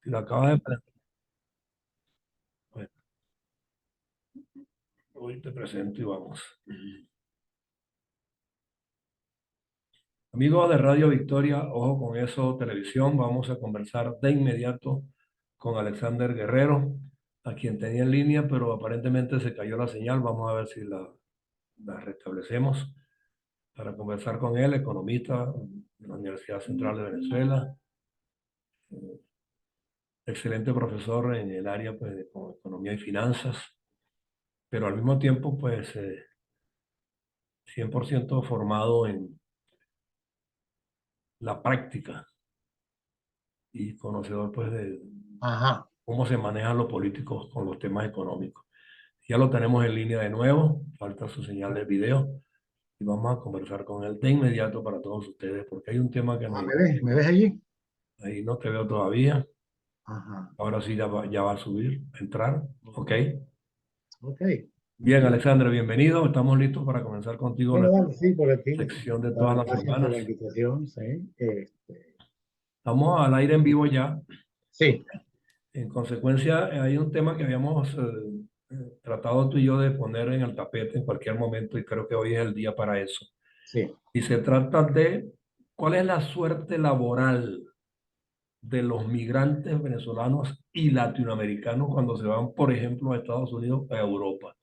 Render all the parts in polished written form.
Si lo acabas de prender, bueno, hoy te presento y vamos. Amigos de Radio Victoria, ojo con eso, televisión, vamos a conversar de inmediato con Alexander Guerrero, a quien tenía en línea, pero aparentemente se cayó la señal. Vamos a ver si la restablecemos para conversar con él, economista de la Universidad Central de Venezuela, excelente profesor en el área pues, de economía y finanzas, pero al mismo tiempo pues 100% formado en la práctica y conocedor pues de Ajá. cómo se manejan los políticos con los temas económicos. Ya lo tenemos en línea de nuevo, falta su señal de video y vamos a conversar con él de inmediato para todos ustedes porque hay un tema que nos... ¿Me ves? ¿Me ves allí? Ahí no te veo todavía, Ajá. ahora sí ya va a subir, a entrar, ok. Ok. Bien, Alexandre, bienvenido, estamos listos para comenzar contigo Bueno, nuestra vale, sí, por aquí. sección de todas Vale, las gracias por semanas. la invitación. Sí. Estamos al aire en vivo ya. Sí, En consecuencia, hay un tema que habíamos tratado tú y yo de poner en el tapete en cualquier momento y creo que hoy es el día para eso. sí. Y se trata de cuál es la suerte laboral de los migrantes venezolanos y latinoamericanos cuando se van, por ejemplo, a Estados Unidos o a Europa.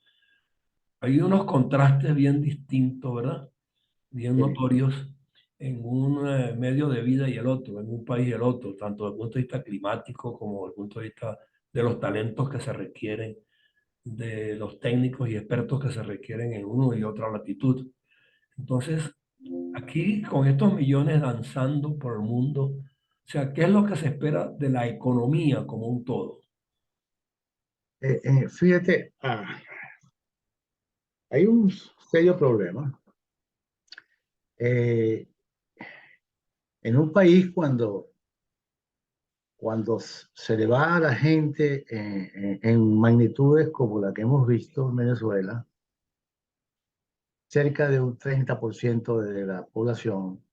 Hay unos contrastes bien distintos, ¿verdad? Bien Sí. notorios en un medio de vida y el otro, en un país y el otro, tanto desde el punto de vista climático como desde el punto de vista de los talentos que se requieren, de los técnicos y expertos que se requieren en uno y otra latitud. Entonces, aquí con estos millones danzando por el mundo, o sea, ¿qué es lo que se espera de la economía como un todo? Fíjate, hay un serio problema. Eh, en un país cuando se le va a la gente en magnitudes como la que hemos visto en Venezuela, cerca de un 30% de la población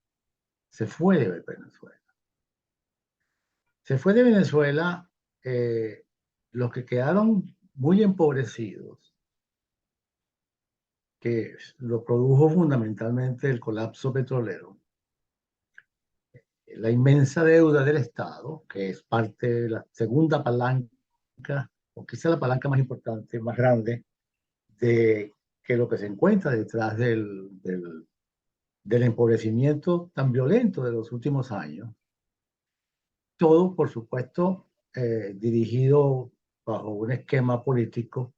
se fue de Venezuela. Se fue de Venezuela los que quedaron muy empobrecidos, que lo produjo fundamentalmente el colapso petrolero, la inmensa deuda del Estado, que es parte de la segunda palanca, o quizá la palanca más importante, más grande, de que lo que se encuentra detrás del empobrecimiento tan violento de los últimos años. Todo, por supuesto, dirigido bajo un esquema político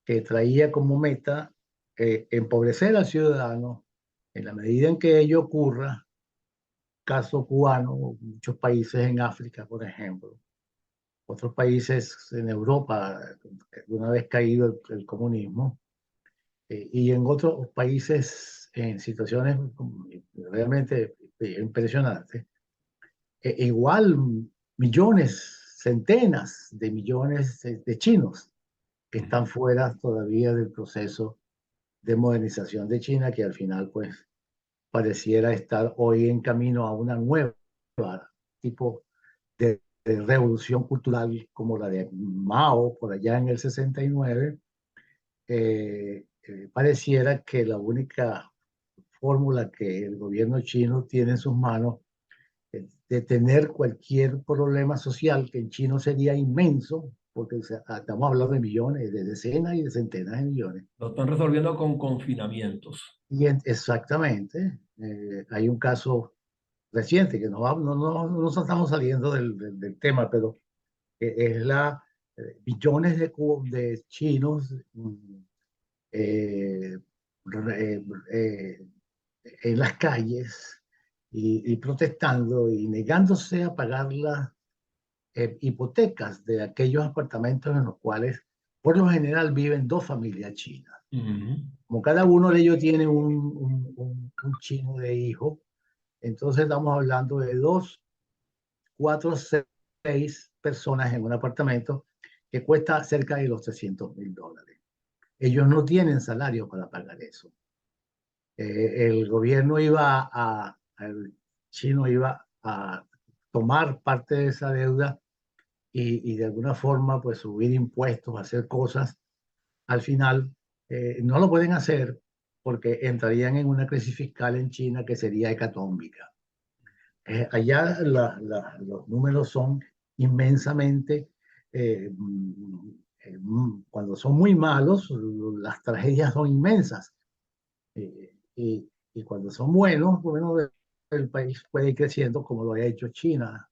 que traía como meta empobrecer al ciudadano en la medida en que ello ocurra, caso cubano, muchos países en África, por ejemplo, otros países en Europa, una vez caído el comunismo, y en otros países en situaciones realmente impresionantes. Igual millones, centenas de millones de chinos que están fuera todavía del proceso de modernización de China, que al final pues pareciera estar hoy en camino a una nueva tipo de revolución cultural como la de Mao por allá en el 69. Pareciera que la única fórmula que el gobierno chino tiene en sus manos es detener cualquier problema social, que en chino sería inmenso, porque estamos hablando de millones, de decenas y de centenas de millones. Lo están resolviendo con confinamientos. Exactamente, hay un caso reciente que no estamos saliendo del tema, pero es la billones de chinos eh, re- eh, en las calles y protestando y negándose a pagar las hipotecas de aquellos apartamentos en los cuales por lo general viven dos familias chinas. Ujú. Como cada uno de ellos tiene un chino de hijo, entonces estamos hablando de dos, cuatro, seis personas en un apartamento que cuesta cerca de los $300,000. Ellos no tienen salario para pagar eso. El gobierno el chino iba a tomar parte de esa deuda y de alguna forma pues subir impuestos, hacer cosas, al final no lo pueden hacer porque entrarían en una crisis fiscal en China que sería hecatómbica. Allá los números son inmensamente, cuando son muy malos, las tragedias son inmensas. Y cuando son buenos, bueno, el país puede ir creciendo como lo ha hecho China,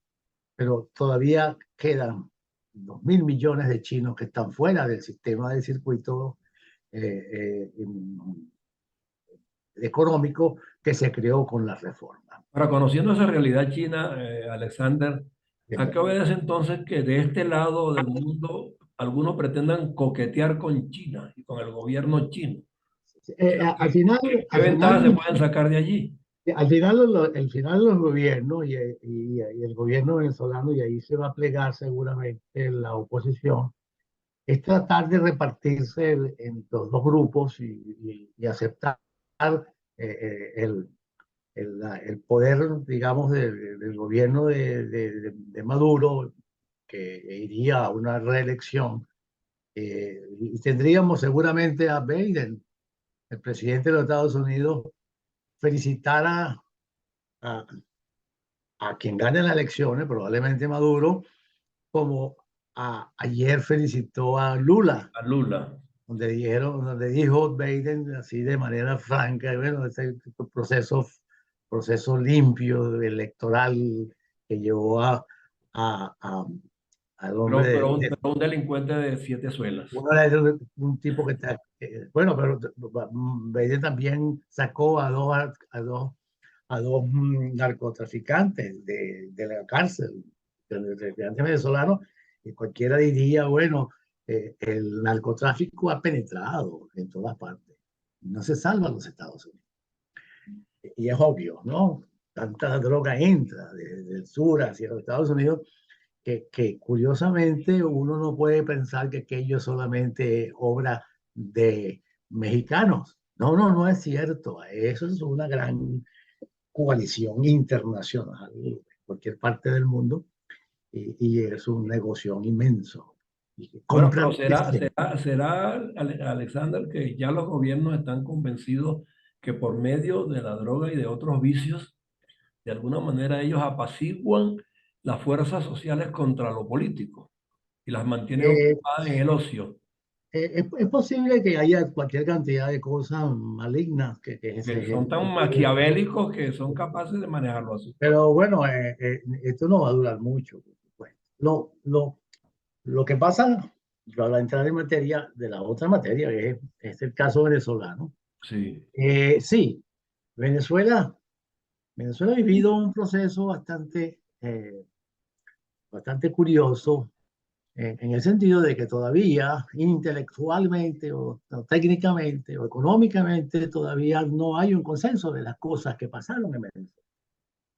pero todavía quedan 2.000 millones de chinos que están fuera del sistema del circuito económico que se creó con la reforma. Ahora, conociendo esa realidad china, Alexander, ¿a qué obedece entonces que de este lado del mundo algunos pretendan coquetear con China y con el gobierno chino? O sea, Al final, ¿qué ventajas se pueden sacar de allí? al final los gobiernos y el gobierno venezolano, y ahí se va a plegar seguramente la oposición, es tratar de repartirse en los dos grupos y aceptar el, el poder, digamos, del gobierno de Maduro, que iría a una reelección. Y tendríamos seguramente a Biden, el presidente de los Estados Unidos, felicitar a, a quien gane las elecciones, probablemente Maduro, como ayer felicitó a Lula, A Lula. donde dijo Biden así de manera franca, bueno, este proceso limpio electoral que llevó a, a, al hombre Pero un delincuente de siete suelas. un tipo que está, bueno, pero Biden también sacó a dos narcotraficantes de la cárcel, de traficantes venezolanos, y cualquiera diría, bueno, el narcotráfico ha penetrado en todas partes. No se salvan los Estados Unidos. Y es obvio, ¿no? Tanta droga entra del sur hacia los Estados Unidos que curiosamente uno no puede pensar que aquello solamente es obra de mexicanos. No, no, no es cierto. Eso es una gran coalición internacional en cualquier parte del mundo y es un negocio inmenso. Y que Bueno, pero compran. Alexander, que ya los gobiernos están convencidos que por medio de la droga y de otros vicios, de alguna manera ellos apaciguan las fuerzas sociales contra lo político y las mantienen Eh, ocupadas en el ocio, es posible que haya cualquier cantidad de cosas malignas que se que son tan ejecuten, maquiavélicos que son capaces de manejarlo así. pero bueno, esto no va a durar mucho, por supuesto. Lo que pasa, para entrar en materia de la otra materia, que es el caso venezolano. Sí. Sí, Venezuela, Venezuela ha vivido un proceso bastante curioso en el sentido de que todavía intelectualmente o técnicamente o económicamente todavía no hay un consenso de las cosas que pasaron en Venezuela.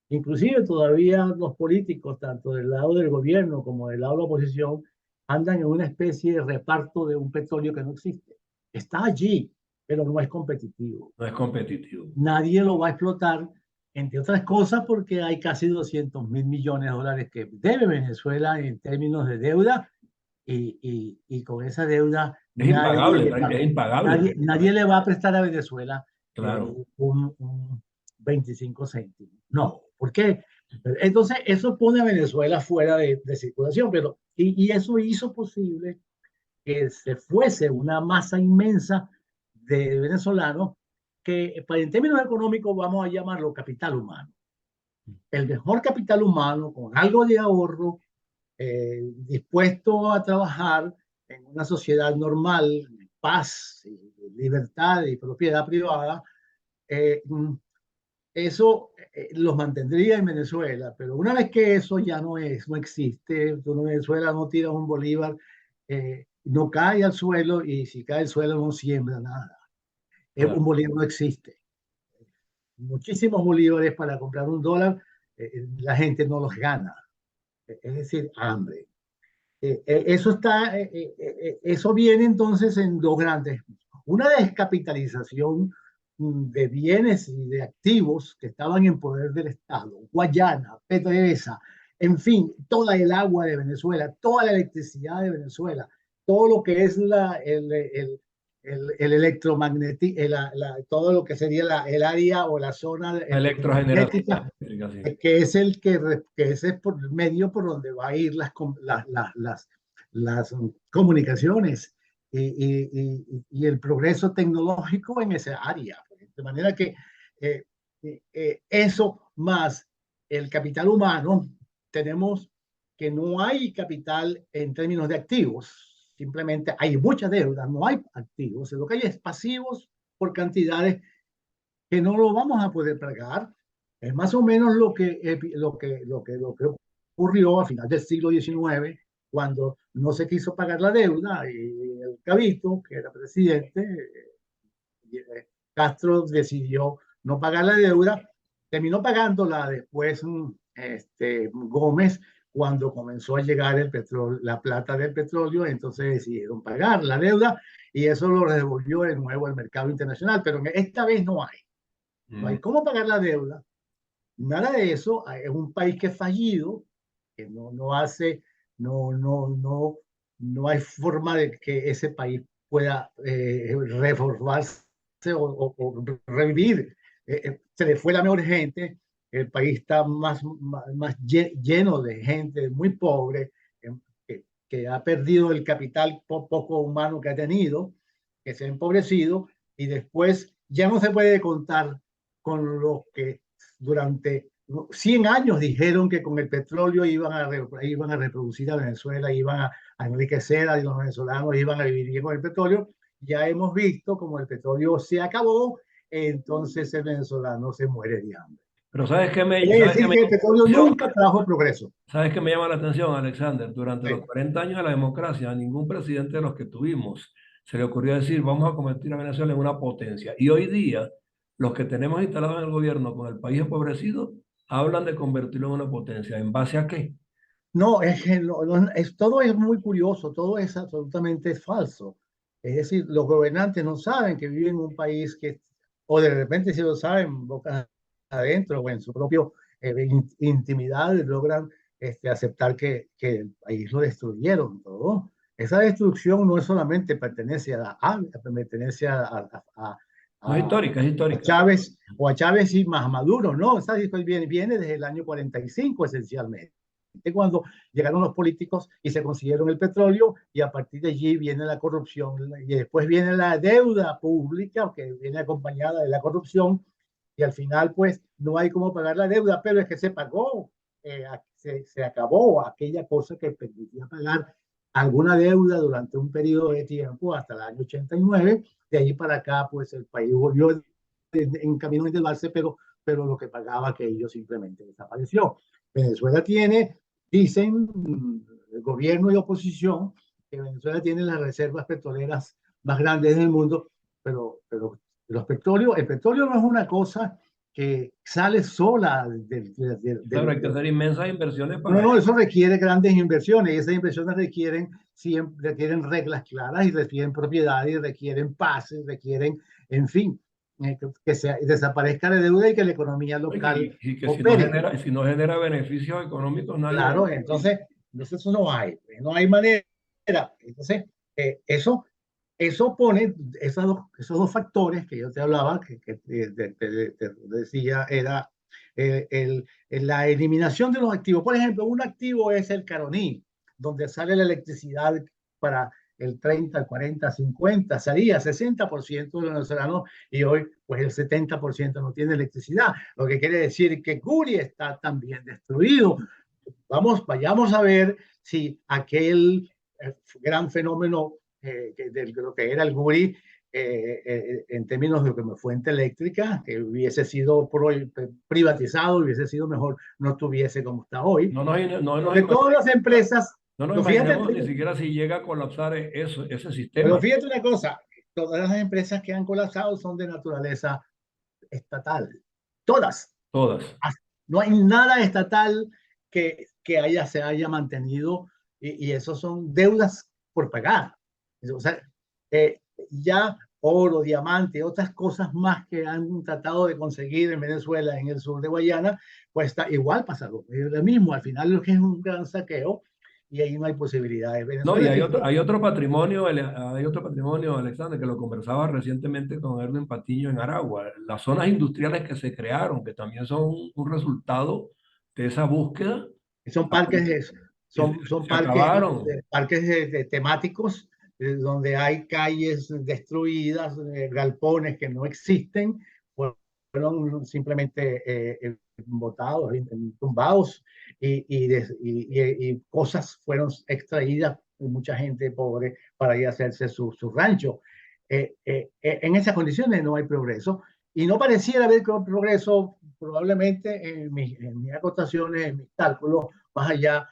Inclusive todavía los políticos, tanto del lado del gobierno como del lado de la oposición, andan en una especie de reparto de un petróleo que no existe. Está allí, pero no es competitivo. No es competitivo. Nadie lo va a explotar, entre otras cosas, porque hay casi 200.000 millones de dólares que debe Venezuela en términos de deuda y con esa deuda Es impagable nadie prácticamente. le va a prestar a Venezuela Claro, un 25 céntimos. No, ¿por qué? Entonces, eso pone a Venezuela fuera de circulación, y eso hizo posible que se fuese una masa inmensa de venezolanos que, en términos económicos, vamos a llamarlo capital humano. El mejor capital humano, con algo de ahorro, dispuesto a trabajar en una sociedad normal, paz, libertad y propiedad privada, eh, eso los mantendría en Venezuela, pero una vez que eso ya no existe, tú en Venezuela no tiras un bolívar, no cae al suelo, y si cae al suelo no siembra nada. Un claro. bolívar no existe. Muchísimos bolívares para comprar un dólar, la gente no los gana, es decir, hambre. Eso viene entonces en dos grandes, una descapitalización de bienes y de activos que estaban en poder del Estado, Guayana, PDVSA, en fin, toda el agua de Venezuela, toda la electricidad de Venezuela, todo lo que es el electromagnetismo, todo lo que sería el área o la zona La electrogeneración eléctrica, eléctrica, sí. que es que es el medio por donde va a ir las comunicaciones y el progreso tecnológico en esa área. De manera que eh, eso más el capital humano, tenemos que no hay capital en términos de activos, simplemente hay mucha deuda, no hay activos, lo que hay es pasivos por cantidades que no lo vamos a poder pagar. Es más o menos lo que ocurrió a final del siglo XIX, cuando no se quiso pagar la deuda y el Cavito, que era presidente, Castro decidió no pagar la deuda, terminó pagándola después Gómez cuando comenzó a llegar el petróleo, la plata del petróleo, entonces decidieron pagar la deuda y eso lo devolvió de nuevo al mercado internacional, pero esta vez no hay. No hay cómo pagar la deuda, nada de eso. Es un país que es fallido, que no hace, no hay forma de que ese país pueda reformarse o revivir. Se le fue la mejor gente, el país está más lleno de gente muy pobre, que ha perdido el capital poco humano que ha tenido, que se ha empobrecido y después ya no se puede contar con los que durante 100 años dijeron que con el petróleo iban a reproducir a Venezuela, a enriquecer a los venezolanos, iban a vivir bien con el petróleo. Ya hemos visto como el petróleo se acabó, entonces el venezolano se muere de hambre. Pero ¿sabes qué me, Quiere sabes qué decir me que el llama la petróleo atención? nunca trajo progreso. ¿Sabes qué me llama la atención, Alexander? Durante los Sí. 40 años de la democracia, a ningún presidente de los que tuvimos se le ocurrió decir, vamos a convertir a Venezuela en una potencia. Y hoy día, los que tenemos instalados en el gobierno con el país empobrecido, hablan de convertirlo en una potencia. ¿En base a qué? No, es que todo es muy curioso, todo es absolutamente falso. Es decir, los gobernantes no saben que viven en un país que, o de repente si lo saben, boca adentro o en su propio intimidad, logran aceptar que el país lo destruyeron todo. Esa destrucción no es solamente pertenece pertenece No es a, histórica, es histórica. Chávez o a Chávez y más Maduro, no, esa viene desde el año 45 esencialmente cuando llegaron los políticos y se consiguieron el petróleo y a partir de allí viene la corrupción y después viene la deuda pública que viene acompañada de la corrupción y al final pues no hay cómo pagar la deuda, pero es que se pagó, se acabó aquella cosa que permitía pagar alguna deuda durante un periodo de tiempo hasta el año 89, de ahí para acá pues el país volvió en camino de endeudarse, pero lo que pagaba aquello simplemente desapareció. Venezuela tiene, dicen el gobierno y oposición, que Venezuela tiene las reservas petroleras más grandes del mundo, pero el petróleo no es una cosa que sale sola Claro, hay que hacer inmensas inversiones no, para no, eso. eso requiere grandes inversiones y esas inversiones requieren reglas claras y requieren propiedades, y requieren pases, requieren, en fin, que desaparezca la deuda y que la economía local Y que opere. si no genera beneficios económicos, nadie va a Claro, invertir. entonces eso no hay manera. Entonces, eso pone esos dos factores que yo te hablaba, que te decía, era la eliminación de los activos. Por ejemplo, un activo es el Caroní, donde sale la electricidad para el 30, el 40, 50, salía 60% de los venezolanos y hoy pues el 70% no tiene electricidad, lo que quiere decir que Guri está también destruido. Vayamos a ver si aquel gran fenómeno de lo que era el Guri en términos de como fuente eléctrica, que hubiese sido privatizado, hubiese sido mejor, no tuviese como está hoy. No nos Porque todas las empresas, no nos pero fíjate, imaginemos ni siquiera si llega a colapsar eso, ese pero sistema. fíjate una cosa, todas las empresas que han colapsado son de naturaleza estatal, todas. Todas. No hay nada estatal se haya mantenido y eso son deudas por pagar. O sea, ya oro, diamante, otras cosas más que han tratado de conseguir en Venezuela, en el sur de Guayana, pues está igual pasado. Es lo mismo, al final lo que es un gran saqueo y ahí no hay posibilidades. No, y Venezuela tiene hay otro patrimonio, Alexander, que lo conversaba recientemente con Erwin Patiño en Aragua, las zonas industriales que se crearon, que también son un resultado de esa búsqueda, son ah, pues, parques, son se parques, acabaron. parques temáticos donde hay calles destruidas, galpones que no existen, fueron simplemente botados, tumbados y cosas fueron extraídas, mucha gente pobre para ir a hacerse su rancho. En esas condiciones no hay progreso y no pareciera haber progreso probablemente en mis acotaciones, en mis cálculos, más allá,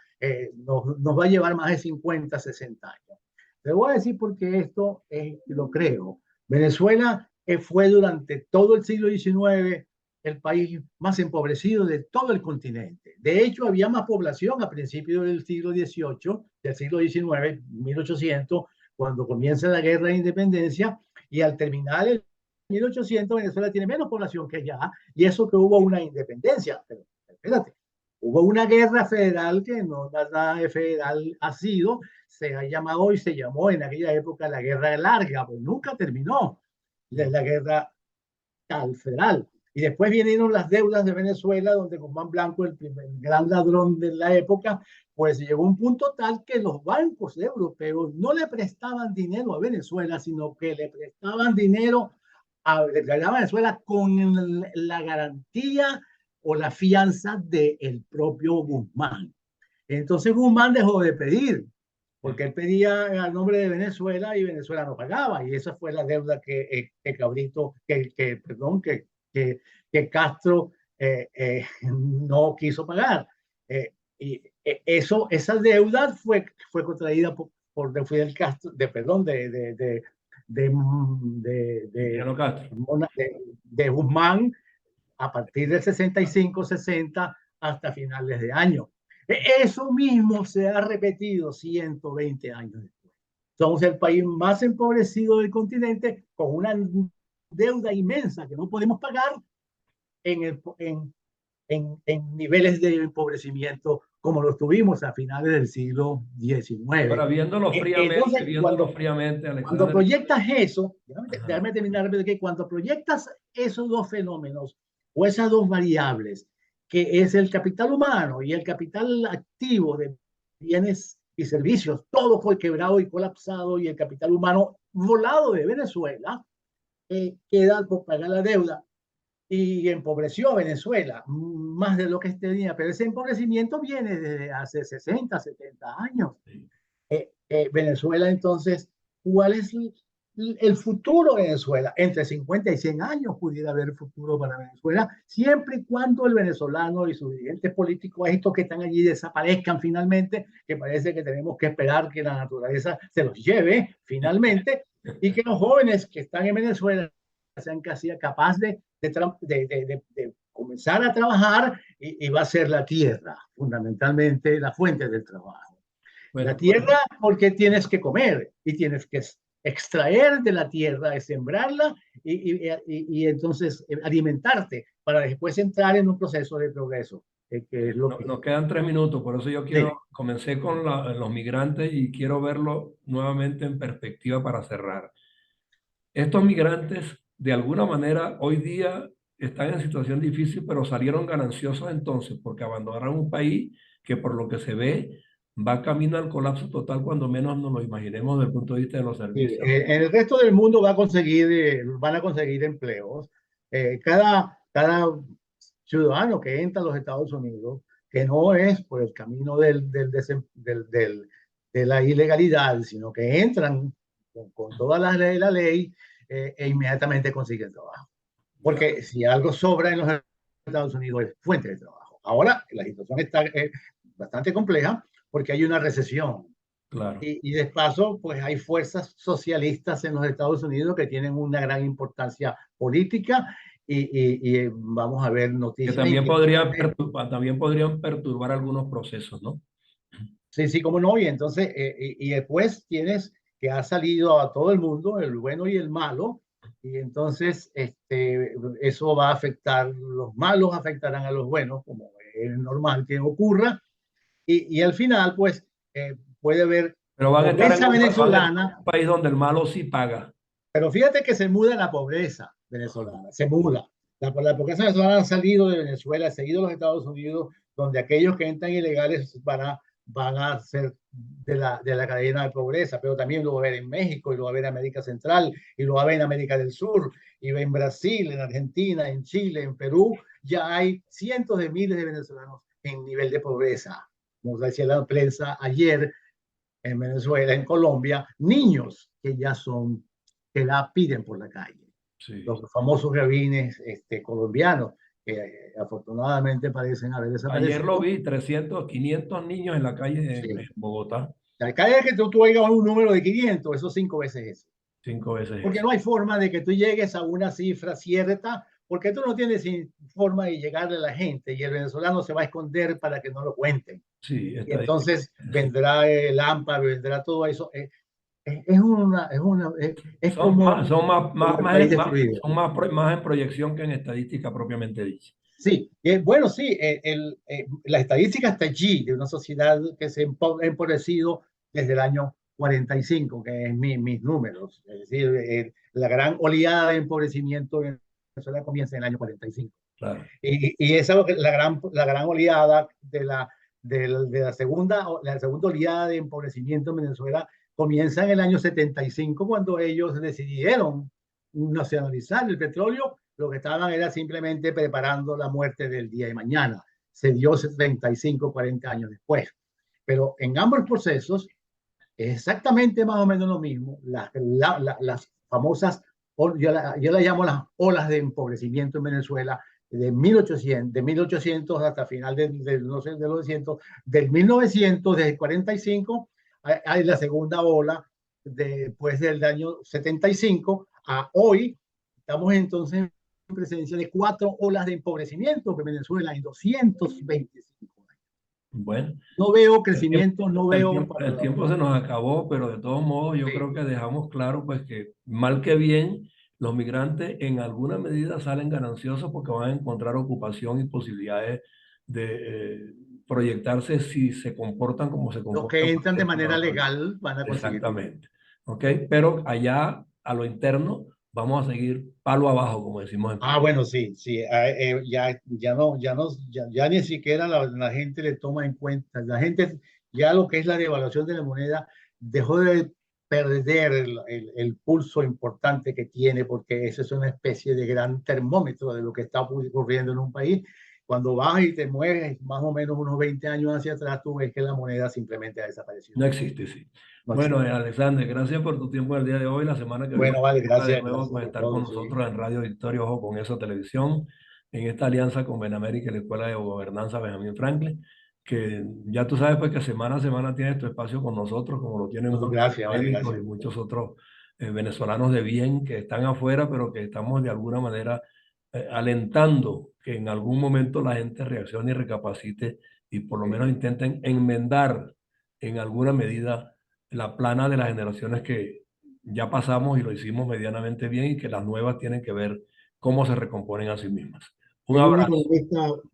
nos va a llevar más de 50, 60 años. Te voy a decir por qué esto lo creo. Venezuela fue durante todo el siglo XIX el país más empobrecido de todo el continente. De hecho, había más población a principios del siglo XVIII, del siglo XIX, 1800, cuando comienza la guerra de independencia, y al terminar el 1800 Venezuela tiene menos población que allá, y eso que hubo una independencia. Pero espérate, hubo una guerra federal que no nada de federal ha sido, se ha llamado y se llamó en aquella época la guerra larga, pues nunca terminó la guerra federal. Y después vinieron las deudas de Venezuela, donde Guzmán Blanco, el gran ladrón de la época, pues llegó a un punto tal que los bancos europeos no le prestaban dinero a Venezuela, sino que le prestaban dinero a Venezuela con la garantía o la fianza del propio Guzmán. Entonces Guzmán dejó de pedir, porque él pedía al nombre de Venezuela y Venezuela no pagaba, y esa fue la deuda que Cabrito, perdón, que Castro no quiso pagar. Esa deuda fue contraída por Fidel Castro, perdón, de, Cristiano Castro. de Guzmán a partir del 65, 60 hasta finales de año. Eso mismo se ha repetido 120 años después. Somos el país más empobrecido del continente con una deuda inmensa que no podemos pagar en niveles de empobrecimiento como los tuvimos a finales del siglo Ahora, XIX. Entonces, viéndolo fríamente, cuando Alexander. proyectas eso, Ajá. déjame terminar, que cuando proyectas esos dos fenómenos o esas dos variables, que es el capital humano y el capital activo de bienes y servicios, todo fue quebrado y colapsado y el capital humano volado de Venezuela, queda por pagar la deuda y empobreció a Venezuela más de lo que tenía, pero ese empobrecimiento viene desde hace 60, 70 años. Venezuela entonces, ¿cuál es el futuro de Venezuela? Entre 50 y 100 años pudiera haber futuro para Venezuela, siempre y cuando el venezolano y sus dirigentes políticos, estos que están allí, desaparezcan finalmente, que parece que tenemos que esperar que la naturaleza se los lleve finalmente, y que los jóvenes que están en Venezuela sean casi capaces de comenzar a trabajar y va a ser la tierra, fundamentalmente la fuente del trabajo. La Bueno, pues, tierra porque tienes que comer y tienes que extraer de la tierra, sembrarla y entonces alimentarte para después entrar en un proceso de progreso, que es lo que... nos quedan 3 minutos, por eso Sí. comencé con los migrantes y quiero verlo nuevamente en perspectiva para cerrar. Estos migrantes, de alguna manera, hoy día están en situación difícil, pero salieron gananciosos entonces, porque abandonaron un país que por lo que se ve va camino al colapso total cuando menos nos lo imaginemos desde el punto de vista de los Sí, servicios. en el resto del mundo van a conseguir empleos. Cada ciudadano que entra a los Estados Unidos, que no es por el camino de la ilegalidad, sino que entran con todas las leyes de la ley e inmediatamente consiguen trabajo. Claro, Porque si algo sobra en los Estados Unidos es fuente de trabajo. Ahora la situación está bastante compleja porque hay una recesión claro. y de paso, pues hay fuerzas socialistas en los Estados Unidos que tienen una gran importancia política y vamos a ver Que noticias también inquietantes. también podrían perturbar algunos procesos, ¿no? Sí, sí, cómo no. Y entonces, y después tienes que ha salido a todo el mundo, el bueno y el malo, y entonces eso va a afectar, los malos afectarán a los buenos, como es normal que ocurra, y al final, pues, puede haber Pero pobreza van a estar en venezolana, un país donde el malo sí paga. pero fíjate que se muda la pobreza venezolana, se muda. La pobreza venezolana ha salido de Venezuela, ha seguido los Estados Unidos, donde aquellos que entran ilegales van a ser de la cadena de pobreza, pero también lo va a ver en México, y lo va a ver en América Central, y lo va a ver en América del Sur, y en Brasil, en Argentina, en Chile, en Perú. Ya hay cientos de miles de venezolanos en nivel de pobreza. Como decía la prensa ayer, en Venezuela, en Colombia, niños que ya son, que la piden por la calle. Sí. Los famosos rabines colombianos, que afortunadamente parecen haber Ayer lo desaparecido. vi, 300, 500 niños en la calle Sí. en Bogotá, Cada vez que tú oigas un número de 500, eso 5 veces eso. 5 veces Porque eso. no hay forma de que tú llegues a una cifra cierta, porque tú no tienes forma de llegarle a la gente, y el venezolano se va a esconder para que no lo cuenten. Sí, Y entonces estadísticamente, sí. vendrá el AMPA, vendrá todo eso. Es como, como el país destruido. Más en proyección que en estadística propiamente dicha. Sí, bueno, sí, la estadística está allí, de una sociedad que se ha empobrecido desde el año 45, que es mis números. Es decir, la gran oleada de empobrecimiento en Venezuela comienza en el año 45. Claro. Y esa la gran oleada de la segunda oleada de empobrecimiento en Venezuela comienza en el año 75, cuando ellos decidieron nacionalizar el petróleo. Lo que estaban era simplemente preparando la muerte del día de mañana. Se dio 35, 40 años después. Pero en ambos procesos es exactamente más o menos lo mismo. Las famosas, yo la llamo las olas de empobrecimiento en Venezuela, de 1800 hasta final no sé, de los 900, del 1900, desde 45, hay la segunda ola, después del año 75 a hoy. Estamos entonces en presencia de 4 olas de empobrecimiento en Venezuela en 225 años. Bueno, No veo el tiempo, crecimiento, no veo para el la tiempo se próxima. nos acabó, pero de todos modos yo creo Sí. que dejamos claro pues que mal que bien los migrantes en alguna medida salen gananciosos porque van a encontrar ocupación y posibilidades de proyectarse si se comportan como se Los que comportan entran de cualquier manera ciudadano. legal van a conseguir bien. Exactamente. ¿Ok? Pero allá, a lo interno, vamos a seguir palo abajo, como decimos en Ah, Colombia. bueno, sí, sí, ya ni siquiera la gente le toma en cuenta. La gente, ya lo que es la devaluación de la moneda, dejó de perder el pulso importante que tiene, porque eso es una especie de gran termómetro de lo que está ocurriendo en un país. Cuando vas y te mueves más o menos unos 20 años hacia atrás, tú ves que la moneda simplemente ha desaparecido. No existe, sí. No Bueno, existe. Alexander, gracias por tu tiempo el día de hoy. La semana que viene Bueno, vale, toca de gracias, nuevo gracias pues, por estar con todo, sí. nosotros en Radio Victoria, Ojo con Eso Televisión, en esta alianza con Benamérica y la Escuela de Gobernanza Benjamín Franklin, que ya tú sabes pues que semana a semana tienes tu espacio con nosotros, como lo tienen No, muchos gracias, vale, médicos y gracias. muchos otros venezolanos de bien que están afuera, pero que estamos de alguna manera alentando que en algún momento la gente reaccione y recapacite y por lo menos Sí. intenten enmendar en alguna medida la plana de las generaciones que ya pasamos y lo hicimos medianamente bien y que las nuevas tienen que ver cómo se recomponen a sí mismas. Un Hay abrazo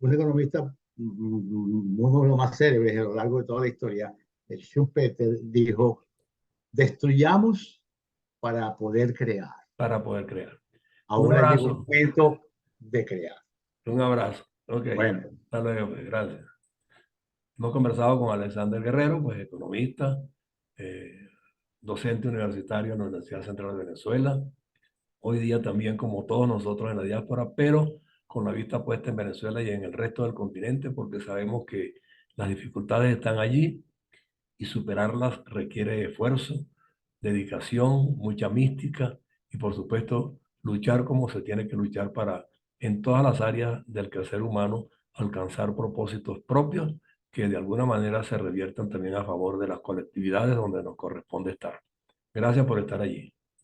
un economista, uno de los más célebres a lo largo de toda la historia, el Schumpeter, dijo: destruyamos para poder crear. para poder crear. Un Ahora llegó el abrazo, momento de crear. un abrazo. Ok, Bueno, hasta luego, pues, gracias. Hemos conversado con Alexander Guerrero, pues economista, eh, docente universitario en la Universidad Central de Venezuela, hoy día también como todos nosotros en la diáspora, pero con la vista puesta en Venezuela y en el resto del continente, porque sabemos que las dificultades están allí y superarlas requiere esfuerzo, dedicación, mucha mística y por supuesto luchar como se tiene que luchar para en todas las áreas del quehacer humano alcanzar propósitos propios que de alguna manera se reviertan también a favor de las colectividades donde nos corresponde estar. Gracias por estar allí.